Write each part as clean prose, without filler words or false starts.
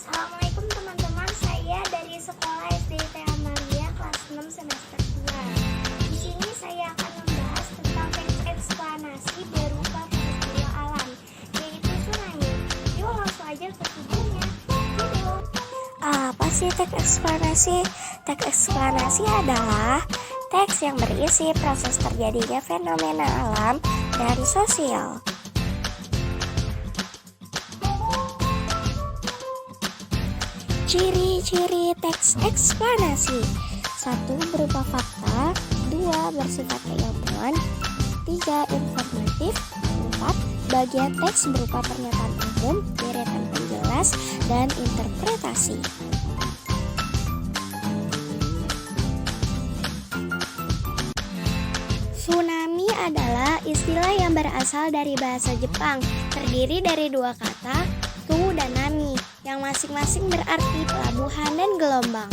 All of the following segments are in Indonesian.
Assalamualaikum teman-teman, saya dari Sekolah SDIT Amalia kelas 6 semester 2. Di sini saya akan membahas tentang teks eksplanasi berupa peristiwa alam, yaitu tsunami. Yuk langsung aja ke videonya. Apa sih teks eksplanasi? Teks eksplanasi adalah teks yang berisi proses terjadinya fenomena alam dan sosial. Ciri-ciri teks eksplanasi: 1. Berupa fakta. 2. Bersifat keilmuan. 3. Informatif. 4. Bagian teks berupa pernyataan umum, deretan penjelas, dan interpretasi. Tsunami adalah istilah yang berasal dari bahasa Jepang, terdiri dari dua kata, tsu dan nami, yang masing-masing berarti pelabuhan dan gelombang.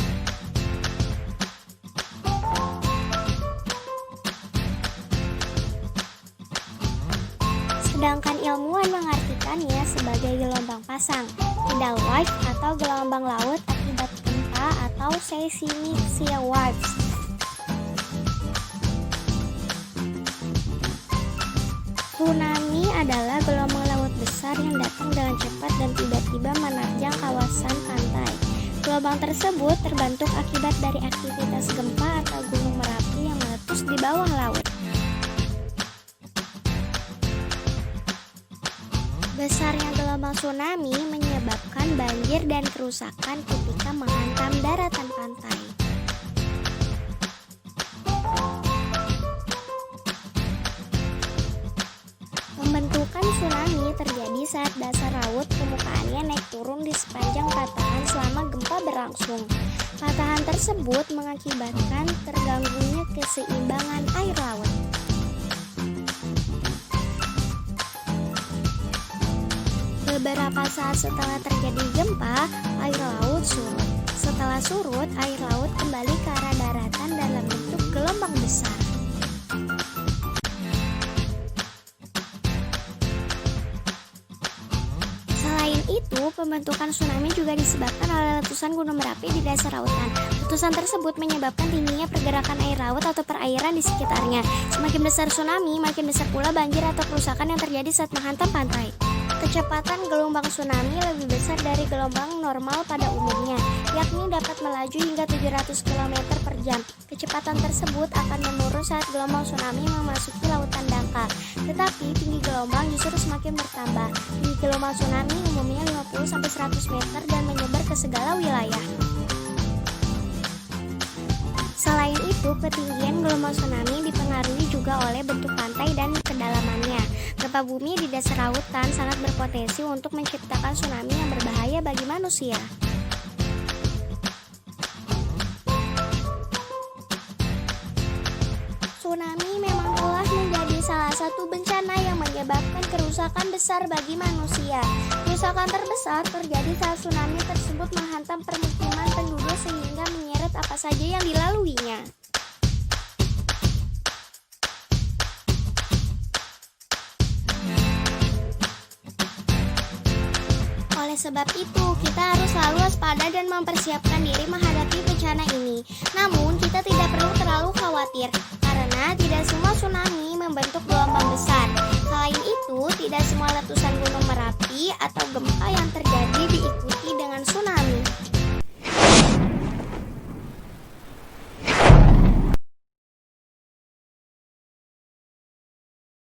Sedangkan ilmuwan mengartikannya sebagai gelombang pasang, tidal wave atau gelombang laut akibat gempa atau seismic sea waves. Tsunami adalah gelombang laut besar yang datang dengan cepat dan tiba-tiba menerjang kawasan pantai. Gelombang tersebut terbentuk akibat dari aktivitas gempa atau gunung Merapi yang meletus di bawah laut. Besarnya gelombang tsunami menyebabkan banjir dan kerusakan ketika menghantam daratan pantai. Pembentukan tsunami terjadi saat dasar laut permukaannya naik turun di sepanjang patahan selama gempa berlangsung. Patahan tersebut mengakibatkan terganggunya keseimbangan air laut. Beberapa saat setelah terjadi gempa, air laut surut. Setelah surut, air laut kembali ke arah daratan dalam bentuk gelombang besar. Selain itu, pembentukan tsunami juga disebabkan oleh letusan gunung Merapi di dasar lautan. Letusan tersebut menyebabkan tingginya pergerakan air laut atau perairan di sekitarnya. Semakin besar tsunami, makin besar pula banjir atau kerusakan yang terjadi saat menghantam pantai. Kecepatan gelombang tsunami lebih besar dari gelombang normal pada umumnya, yakni dapat melaju hingga 700 km per jam. Kecepatan tersebut akan menurun saat gelombang tsunami memasuki lautan dangkal, tetapi tinggi gelombang justru semakin bertambah. Tinggi gelombang tsunami umumnya 50-100 meter dan menyebar ke segala wilayah. Selain itu, ketinggian gelombang tsunami dipengaruhi juga oleh bentuk pantai dan kedalamannya. Gempa bumi di dasar lautan sangat berpotensi untuk menciptakan tsunami yang berbahaya bagi manusia. Tsunami memang telah menjadi salah satu bencana yang menyebabkan kerusakan besar bagi manusia. Kerusakan terbesar terjadi saat tsunami tersebut menghantam permukiman penduduk sehingga menyeret apa saja yang dilaluinya. Oleh sebab itu, kita harus selalu waspada dan mempersiapkan diri menghadapi bencana ini. Namun, kita tidak perlu terlalu khawatir, karena tidak semua tsunami membentuk gelombang besar. Selain itu, tidak semua letusan gunung Merapi atau gempa yang terjadi